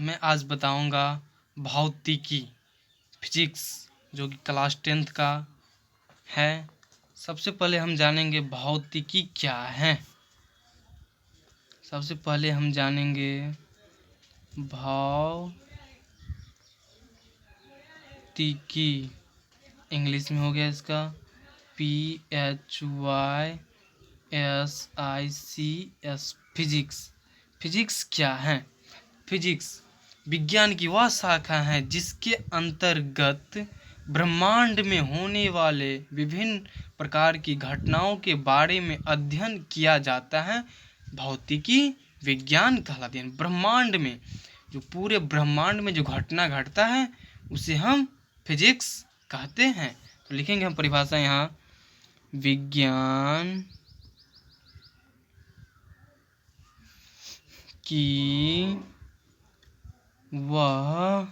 मैं आज बताऊंगा भौतिकी फिजिक्स जो कि क्लास 10th का है। सबसे पहले हम जानेंगे भौतिकी क्या है। सबसे पहले हम जानेंगे भौतिकी। इंग्लिश में हो गया इसका PHYSICS फिजिक्स। फिजिक्स क्या है? फिजिक्स विज्ञान की वह शाखा है जिसके अंतर्गत ब्रह्मांड में होने वाले विभिन्न प्रकार की घटनाओं के बारे में अध्ययन किया जाता है। भौतिकी विज्ञान कहलाती है। ब्रह्मांड में जो पूरे ब्रह्मांड में जो घटना घटता है उसे हम फिजिक्स कहते हैं। तो लिखेंगे हम परिभाषा यहाँ, विज्ञान की वह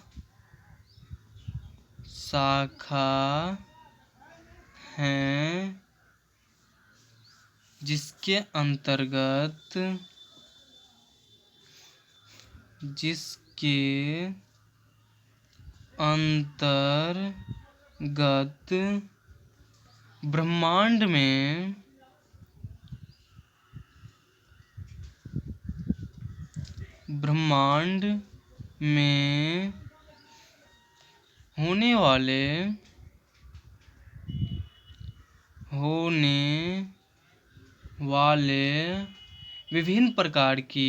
शाखा है जिसके अंतर्गत ब्रह्मांड में होने वाले विभिन्न प्रकार की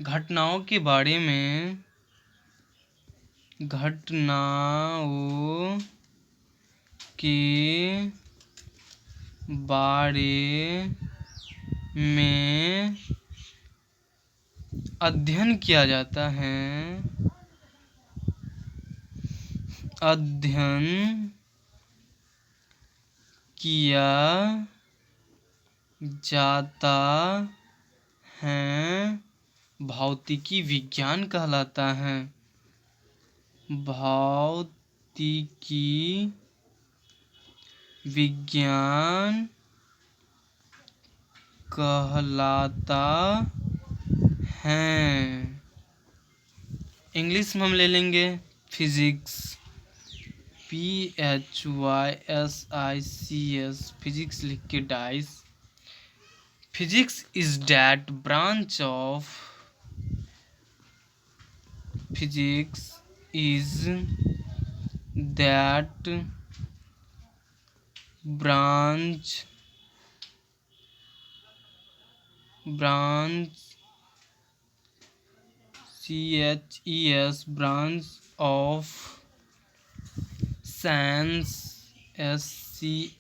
घटनाओं के बारे में अध्ययन किया जाता है भौतिकी विज्ञान कहलाता है। भौतिकी विज्ञान कहलाता है। इंग्लिश में हम ले लेंगे फिजिक्स, PHYSICS फिजिक्स लिख के dice. Physics is that branch of physics is that branch CHES branch of science SCIENCE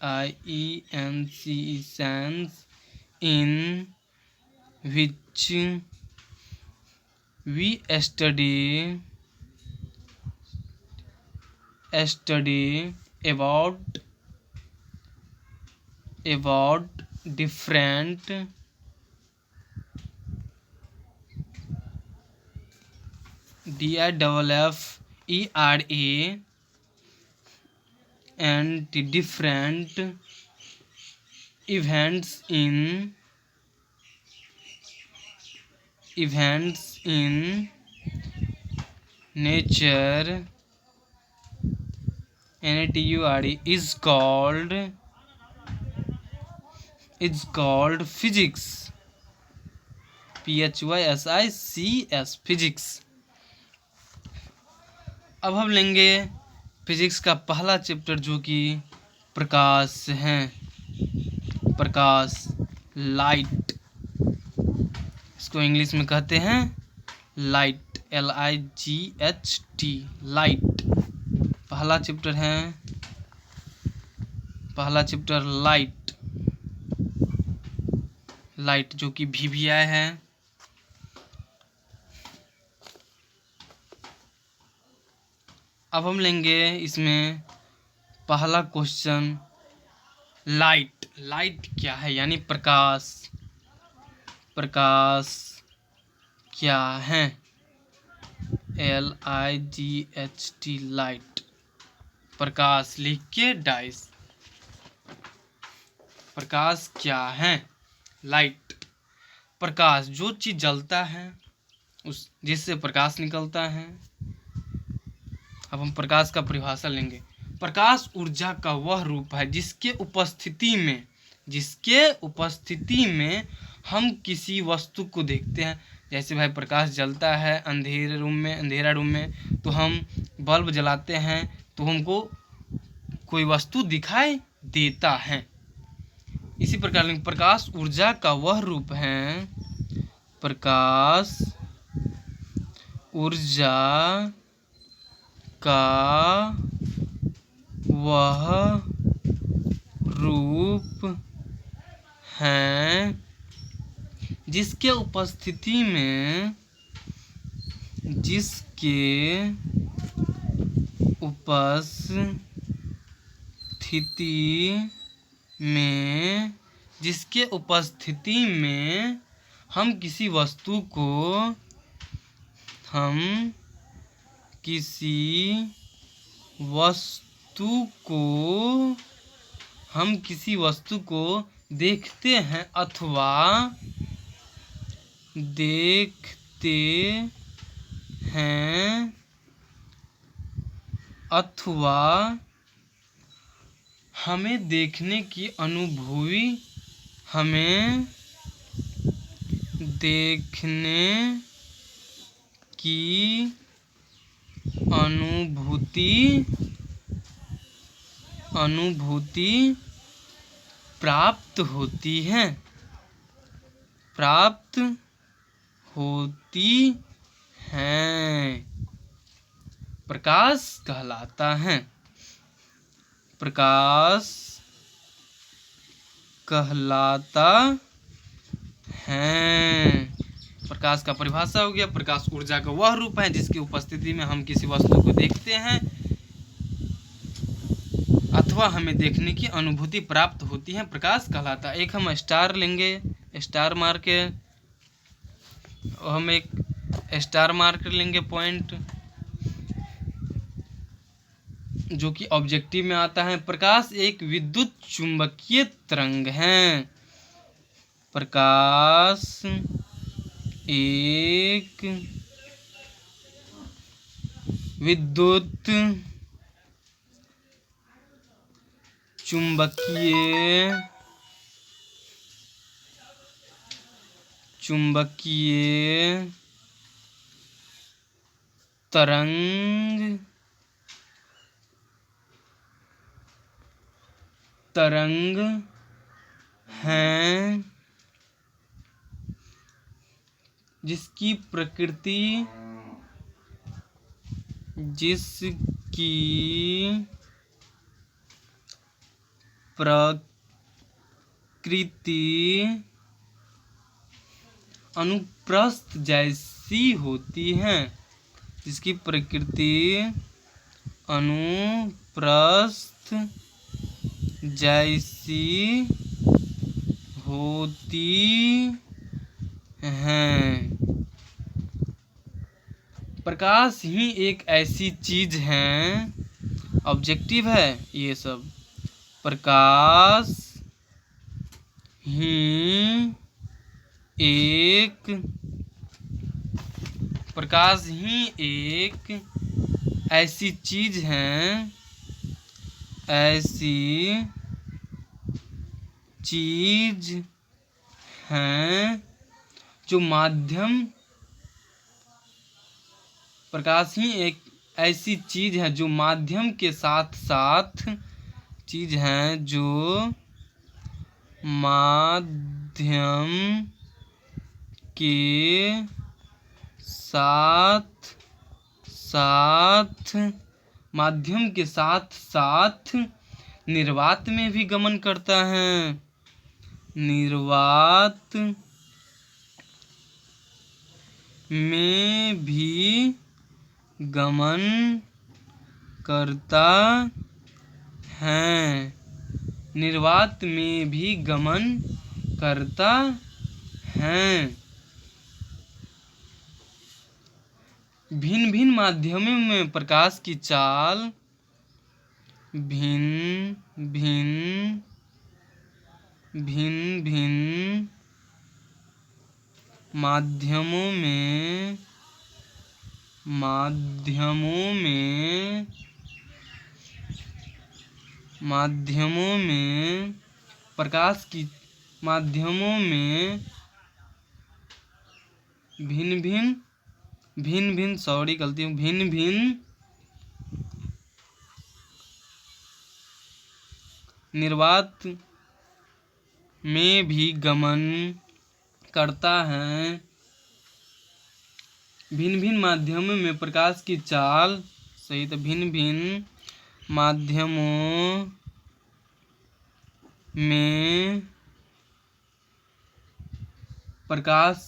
science in which we study about different DIFFERA and the different events in nature NATURE is called physics, PHYSICS physics. अब हम लेंगे physics का पहला chapter जो कि प्रकाश है। प्रकाश, light, इसको English में कहते हैं लाइट, LIGHT, लाइट। पहला चैप्टर लाइट जो कि VVI है। अब हम लेंगे इसमें पहला क्वेश्चन, लाइट क्या है, यानी प्रकाश क्या है। LIGHT light. प्रकाश लिख के डाइस। प्रकाश क्या है? लाइट। प्रकाश जो चीज जलता है उस जिससे प्रकाश निकलता है। अब हम प्रकाश का परिभाषा लेंगे। प्रकाश ऊर्जा का वह रूप है जिसके उपस्थिति में हम किसी वस्तु को देखते हैं। जैसे भाई प्रकाश जलता है अंधेरा रूम में तो हम बल्ब जलाते हैं तो हमको कोई वस्तु दिखाई देता है। इसी प्रकार प्रकाश ऊर्जा का वह रूप है। प्रकाश ऊर्जा का वह रूप है जिसके उपस्थिति में हम किसी वस्तु को देखते हैं अथवा हमें देखने की अनुभूति प्राप्त होती है। प्रकाश कहलाता है। प्रकाश का परिभाषा हो गया। प्रकाश ऊर्जा का वह रूप है जिसकी उपस्थिति में हम किसी वस्तु को देखते हैं अथवा हमें देखने की अनुभूति प्राप्त होती है, प्रकाश कहलाता है। एक हम स्टार लेंगे, स्टार मार के हम एक स्टार मार्क लेंगे पॉइंट जो कि ऑब्जेक्टिव में आता है। प्रकाश एक विद्युत चुंबकीय तरंग है। प्रकाश एक विद्युत चुंबकीय तरंग है जिसकी प्रकृति अनुप्रस्थ जैसी होती है। जिसकी प्रकृति अनुप्रस्थ जैसी होती है। प्रकाश ही एक ऐसी चीज है, ऑब्जेक्टिव है ये सब। प्रकाश ही एक ऐसी चीज है जो माध्यम के साथ साथ निर्वात में भी गमन करता है। निर्वात में भी गमन करता है। भिन्न भिन्न माध्यमों में प्रकाश की चाल भिन्न भिन्न माध्यमों में प्रकाश की माध्यमों में भिन्न भिन्न निर्वात में भी गमन करता है। भिन्न भिन्न माध्यमों में प्रकाश की चाल सही तो भिन्न भिन्न माध्यमों में प्रकाश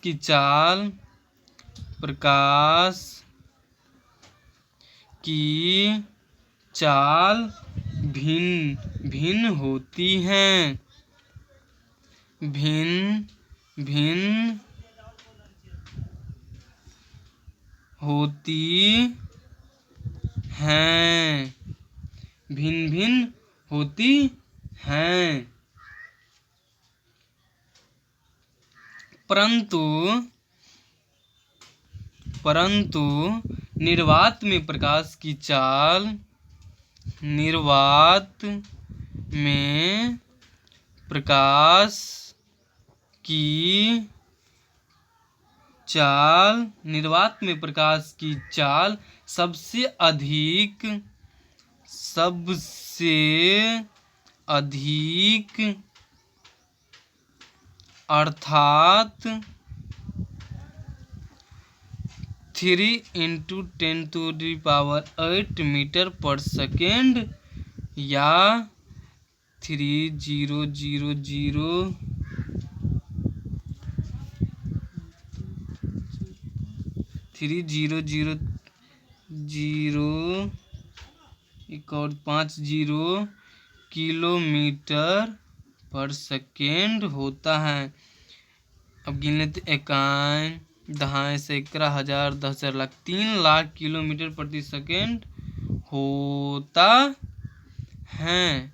की चाल भिन्न भिन्न होती हैं। परंतु निर्वात में प्रकाश की चाल सबसे अधिक अर्थात 3 × 10⁸ मीटर पर सेकेंड या 300050 किलोमीटर पर सेकेंड होता है। अब गिन लेते 51 दहाई सैकड़ा हजार 10,000 लाख 3 लाख किलोमीटर प्रति सेकेंड होता है।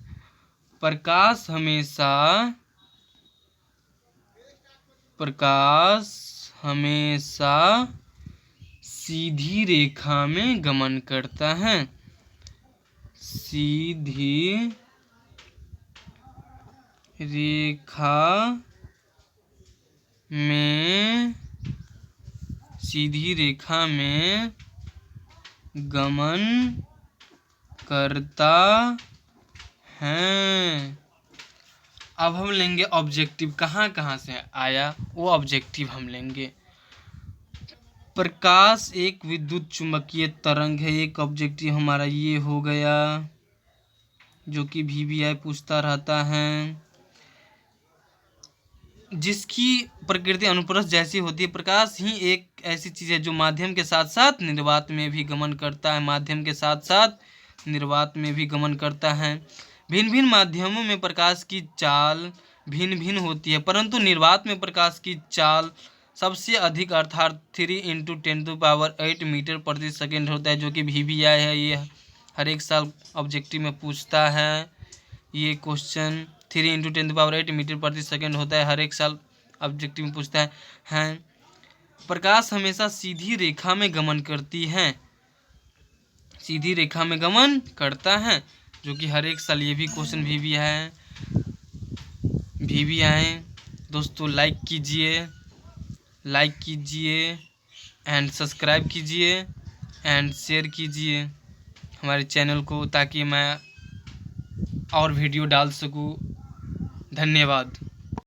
प्रकाश हमेशा सीधी रेखा में गमन करता है। सीधी रेखा में गमन करता है। अब हम लेंगे ऑब्जेक्टिव कहाँ से आया वो ऑब्जेक्टिव हम लेंगे। प्रकाश एक विद्युत चुंबकीय तरंग है। एक ऑब्जेक्टिव हमारा ये हो गया जो कि VBI पूछता रहता है। जिसकी प्रकृति अनुप्रस्थ जैसी होती है। प्रकाश ही एक ऐसी चीज़ है जो माध्यम के साथ साथ निर्वात में भी गमन करता है। भिन्न भिन्न माध्यमों में प्रकाश की चाल भिन्न भिन्न होती है, परंतु निर्वात में प्रकाश की चाल सबसे अधिक अर्थात 3 × 10⁸ मीटर प्रति सेकेंड होता है, जो कि VBI है। ये हर एक साल ऑब्जेक्टिव में पूछता है। ये क्वेश्चन 3 × 10⁸ मीटर प्रति सेकेंड होता है, हर एक साल ऑब्जेक्टिव में पूछता है। प्रकाश हमेशा सीधी रेखा में गमन करता है, जो कि हर एक साल ये भी क्वेश्चन VBI। दोस्तों लाइक कीजिए एंड सब्सक्राइब कीजिए एंड शेयर कीजिए हमारे चैनल को, ताकि मैं और वीडियो डाल सकूं। धन्यवाद।